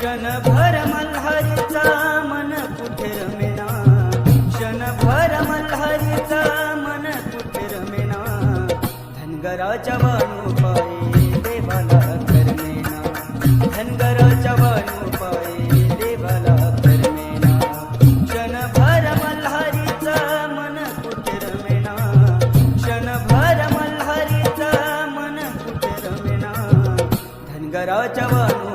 क्षणभर मल्हारीचा मन कुठे रमेना, क्षणभर मल्हारीचा मन कुठे रमेना, धनगराच्या वाणू पायी देवाला करमेना, धनगराच्या वाणू पायी देवाला करमेना, क्षणभर मल्हारीचा मन कुठे रमेना, क्षणभर मल्हारीचा मन कुठे रमेना, धनगराच्या वाणू